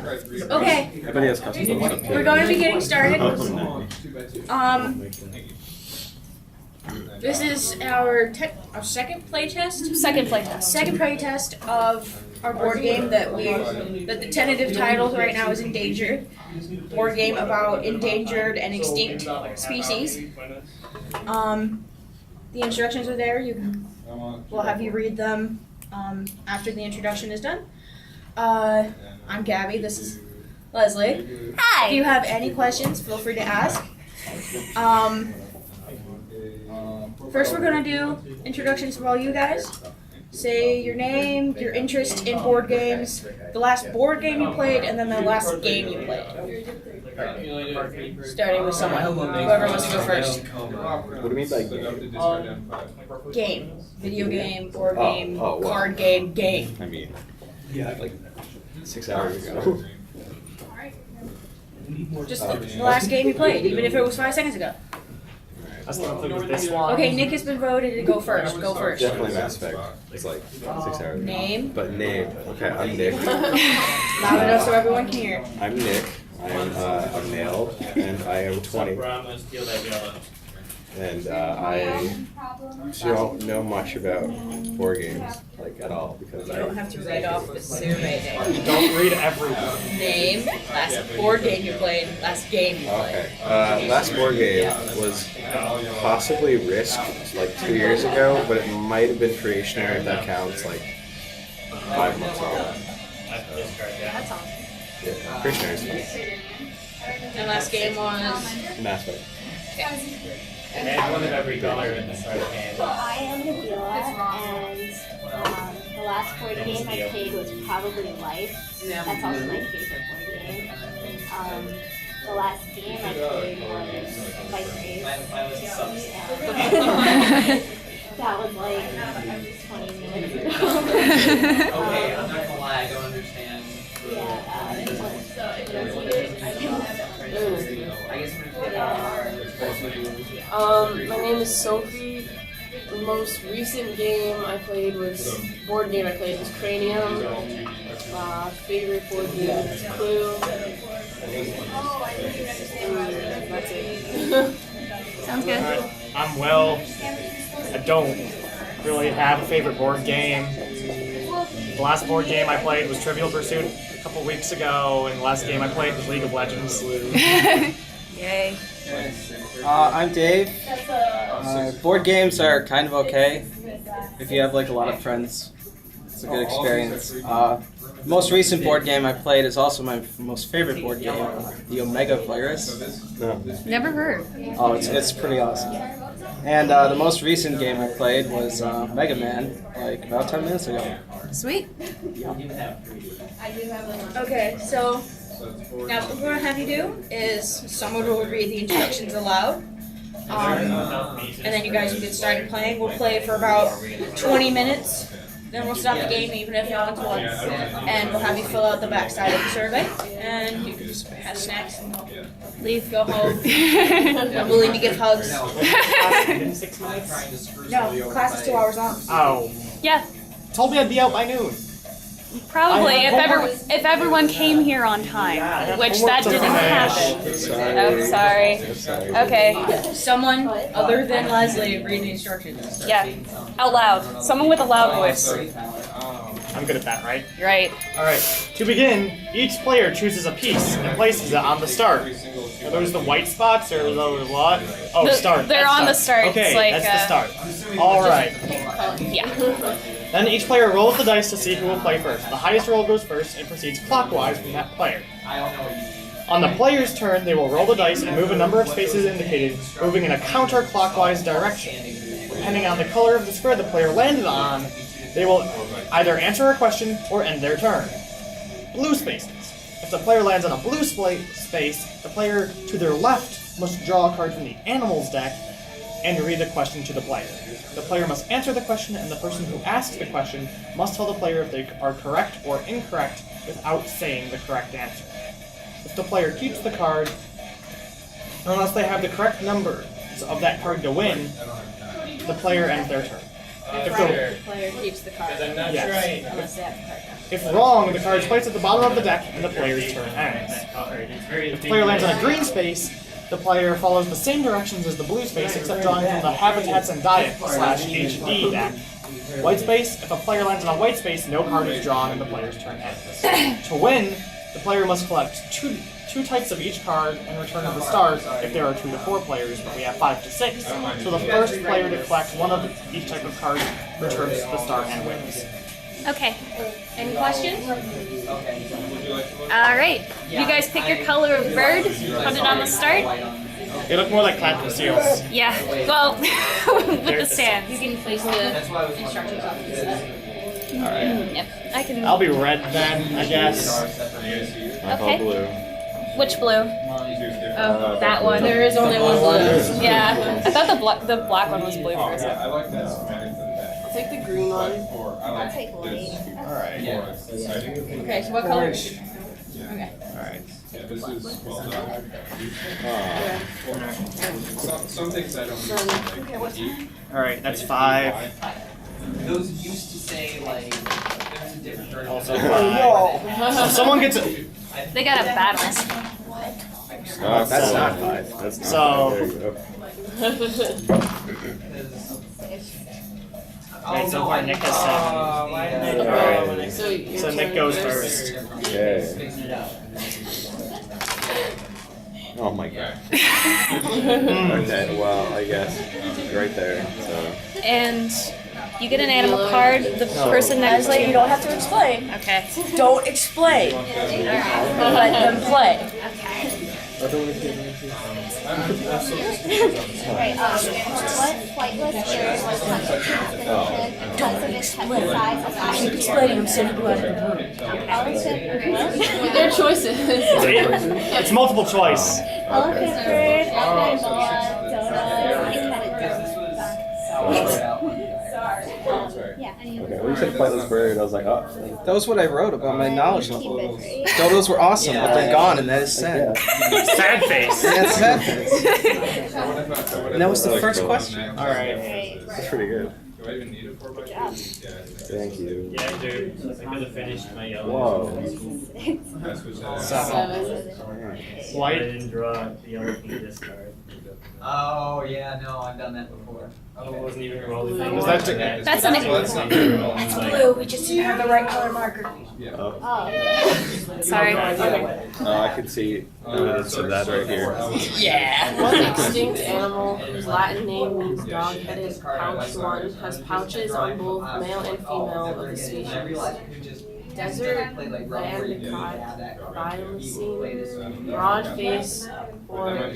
Okay. Everybody has custom stuff too. We're going to be getting started. Oh, This is our second playtest. Second playtest. Second playtest of our board game that the tentative title right now is Endangered. Board game about endangered and extinct species. The instructions are there. We'll have you read them after the introduction is done. I'm Gabby. This is Leslie. Hi. If you have any questions, feel free to ask. First, we're going to do introductions for all you guys. Say your name, your interest in board games, the last board game you played, and then the last game you played. Starting with someone. Whoever wants to go first. What do you mean by game? Game. Video game, board game, card game, game. I mean, yeah, like 6 hours ago. Just the last game you played, even if it was 5 seconds ago. Okay, Nick has been voted to go first. Go first. Definitely Mass Effect. It's like 6 hours ago. Name. But name. Okay, I'm Nick. Loud enough so everyone can hear. I'm Nick. I'm a male, and I am 20. And I don't know much about board games, like at all, because You don't have to read off the survey name. Don't read everything. Name, last board game you played, last game you played. Okay. Last board game was possibly Risk, like 2 years ago, but it might have been Creationary if that counts, like 5 months ago. That's awesome. Yeah, Creationary's fun. And last game was. Mass Effect. And one of every color in the start hand. I am Nabila, and the last board game I played was probably Life. That's also my favorite board game. The last game I played was Vice Race. That was like 20 minutes ago. Okay, I'm not gonna lie, I don't understand. Yeah, my name is Sophie. The most recent game I played was Cranium. Favorite board game is Clue. That's it. Sounds good. I'm Will. I don't really have a favorite board game. The last board game I played was Trivial Pursuit a couple weeks ago, and the last game I played was League of Legends. Yay. I'm Dave. Board games are kind of okay if you have like a lot of friends. It's a good experience. The most recent board game I played is also my most favorite board game, the Omega Virus. Never heard. Oh, it's pretty awesome. And the most recent game I played was Mega Man, like about 10 minutes ago. Sweet. Okay, so now what we're going to have you do is someone will read the instructions aloud. And then you guys will get started playing. We'll play for about 20 minutes. Then we'll stop the game even if no one's won. And we'll have you fill out the back side of the survey. And you can just have snacks and leave, go home. I'm willing to give hugs. In 6 minutes? No, class is 2 hours long. Oh. Yeah, Told me I'd be out by noon. probably I if have if everyone came here on time, which homework that to didn't finish. happen. Oh, sorry. Okay. Someone other than Leslie read the instructions. Yeah. Out loud. Someone with a loud voice. I'm good at that, right? You're right. Alright, to begin, each player chooses a piece and places it on the start. Are those the white spots or those what? Oh, start. They're That's on the start. Okay, It's like, that's the start. Alright. Yeah. Then each player rolls the dice to see who will play first. The highest roll goes first and proceeds clockwise from that player. On the player's turn, they will roll the dice and move a number of spaces indicated, moving in a counterclockwise direction. Depending on the color of the square the player landed on, they will either answer a question or end their turn. Blue spaces. If the player lands on a blue space, the player to their left must draw a card from the animals deck and read the question to the player. The player must answer the question, and the person who asks the question must tell the player if they are correct or incorrect without saying the correct answer. If the player keeps the card, unless they have the correct number of that card to win, the player ends their turn. If the player keeps the card. Yes. Unless they have the card down. If wrong, the card is placed at the bottom of the deck and the player's turn ends. If the player lands on a green space, the player follows the same directions as the blue space except drawing from the Habitats and Diet /HD deck. White space, if a player lands on a white space, no card is drawn and the player's turn ends. To win, the player must collect two types of each card and return to the start if there are 2 to 4 players, but we have 5 to 6. So the first player to collect one of each type of card returns to the start and wins. Okay. Any questions? All right. You guys pick your color of bird. Put it on the start. They look more like platinum seals. Yeah. Well, with the sands. You can place the instructions on the side. Alright. Yep. I can. I'll be red then, I guess. I'm all Okay. blue. Which blue? Oh, that one. There is only one blue. Yeah. I thought the black one was blue for a second. I'll take the green one. I'll take white. Alright. Okay, so what color? Okay. Alright. Some things I don't. Alright, that's 5. Those used to say like there's a different Also 5. So someone gets it. They got a battle. Oh, that's not 5. That's not So- 5. There you go. Wait, so far Nick has 7. Alright. So Nick goes first. Okay. Oh my god. Okay, well, I guess right there. So. And you get an animal card. The person next to You you. don't have to explain. Okay. Don't explain. Let them play. Right, what flightless bird was constituted because of its heavy size and lack of Explaining, I'm sending you out of the room. elephant, Their choices. It's multiple choice. elephant bird, donut, yeah. Okay, when you said flightless bird, I was like, oh. That was what I wrote about my knowledge Keep level. it free. Dodos were awesome, but they're gone, and that is sad. Sad face. That's sad face. And that was the first question. Alright. Right. That's pretty good. Do I even need a 4x4? Yeah. Thank you. Yeah, dude. I could have finished my yellow. Whoa. That's what's 7. I White. didn't draw the yellow from this card. Oh yeah, no, I've done that before. I wasn't even rolling things. Was that like to- that. That's an. That's not very well. It's blue. We just didn't have the right color marker. Oh. Sorry. I can see evidence of that right here. Yeah. One extinct animal whose Latin name means dog-headed pouch one has pouches on both male and female of the species. Desert bandicott, biomycene, broad face, or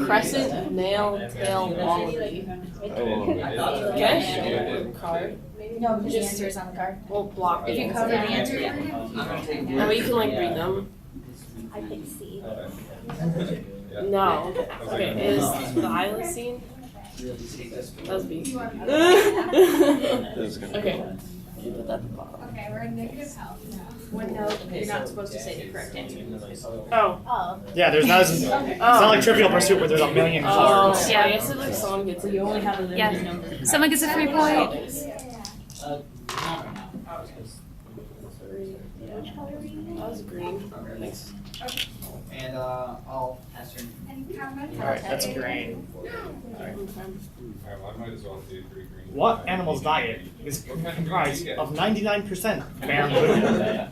crescent nail tail wallaby. Okay? Card. No, because the answer is on the card. We'll block If you it. cover the answer, yeah. No, but you can like read them. I picked C. No. Okay, is thylacine? That's B. Okay. Put that at the bottom. Okay, we're in negative health now. When no, you're not supposed to say the correct answer. Oh. Oh. Yeah, there's not. It's not like Trivial Pursuit where there's a million cards. Oh, yeah, I guess it like someone gets it. You only have a limited Yeah. number. Someone gets a free point. Which color were you? That was green. Thanks. And I'll pass your. Alright, that's green. Alright, well, I might as well do 3 green. What animal's diet is comprised of 99% bamboo?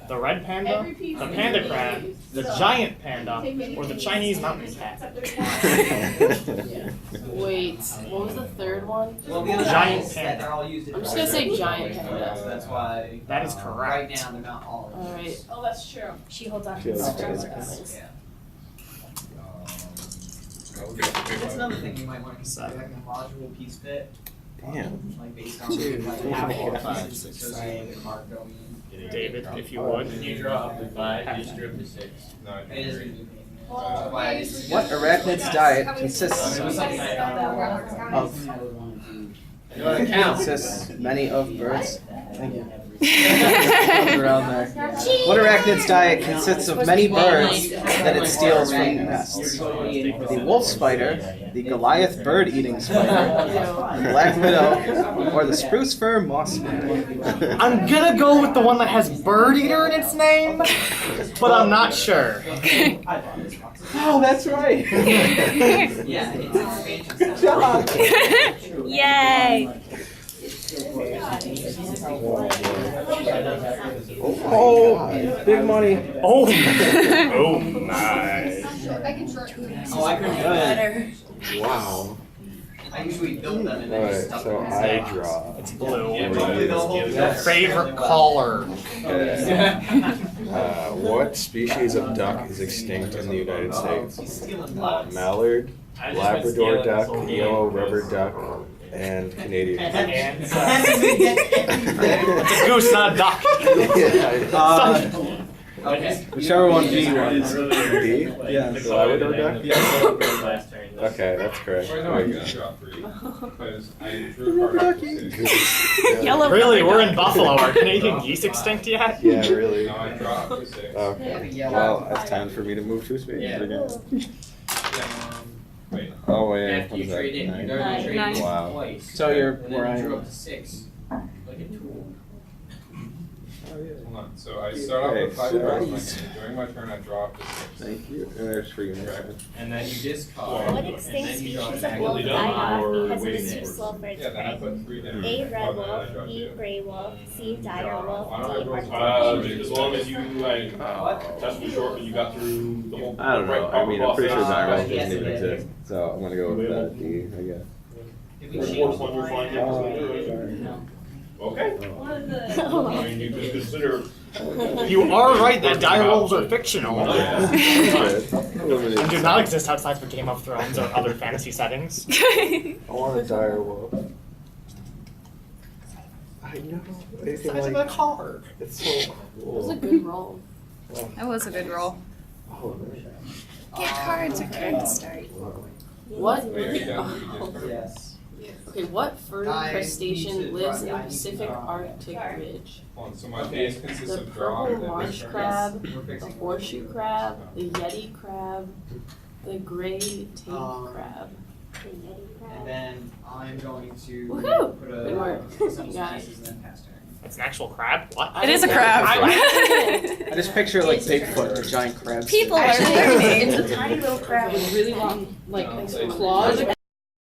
The red panda, the panda crab, the giant panda, or the Chinese mountain cat? Wait, what was the third one? Well, the other Giant ones panda. that they're all used in. I'm just gonna say giant So panda. that's why. That is Right correct. now they're not all. Alright. Oh, that's true. She holds on to She the holds on to stars. Yeah. Okay. That's another thing you might want to consider, like a modular piece fit, Damn. like based on like half all pieces associated with the card going in. David, if you would. You draw up to 5, you strip to 6. No, I It think is. green. Why I just. What arachnid's diet consists It was like of You know what it counts? many of birds? Thank you. Around there. One arachnid's diet consists of many birds that it steals from nests. The wolf spider, the Goliath bird-eating spider, the black widow, or the spruce fir moss spider. I'm gonna go with the one that has bird eater in its name, but I'm not sure. Oh, that's right. Good job. Yay! Oh, big money. Oh, oh my. Oh, I couldn't do better. Wow. I usually build them and then Alright, just stuff so them. I draw. It's blue. Yeah. Favorite color. What species of duck is extinct in the United States? Mallard, Labrador duck, yellow rubber duck, and Canadian duck. It's a goose, not a duck. Whichever one B was. B? Yeah. The Labrador duck? Last turn. Okay, that's correct. Wait, no, I can draw 3. Because I drew a card after 6. Yellow Really, rubber we're duck. in Buffalo. Are Canadian geese extinct yet? Yeah, really. No, I draw up to 6. Okay. Well, it's time for me to move to a space again. Wait. Oh, wait. After you What trade is in, that? you Nine? never trade Nine. in Wow. twice. So you're And where then I you drew am. up to 6. Like a tool. Hold on. So I start off with 5 cards. During my turn, I draw up to 6. Thank you. And there's for you. And then you discard. What extinct and then you draw species back. of wolf Really die don't, off or because of waiting its for too it. slow for its Yeah, then I prey? put 3 down. A. Red Oh, then I wolf, draw B. 2. Gray wolf, C. Dire wolf, D. As Arctic. long as you like test the short, but you got through the whole. I don't know. I mean, I'm pretty sure that round doesn't even yes, exist. So I'm going to go with D, I guess. If we Fourth change one, you're fine. Okay. I mean, you could consider. You are right that dire wolves are fictional and Eliminate. do not exist outside of Game of Thrones or other fantasy settings. I want a dire wolf. I know. Anything Size of a like, car. it's so That was a cool. good roll. That was a good roll. Oh, Get cards are good to start. What? Wait, you got 3 discards. Yes. Okay, what furry I need crustacean to lives in draw- the Pacific Arctic Ridge? Hold on, so my base consists The of draw purple and then marsh discard. crab, We're the fixing horseshoe crab, the yeti crab, the gray tank crab. The Yeti And crab. then I'm going to Woohoo! put Good a work. some You got it. pieces and then pass turn. It's an actual crab? What? It is a crab. I just picture like Bigfoot with giant crabs. People are Actually, learning. it's a tiny little crab with really long, like claws, and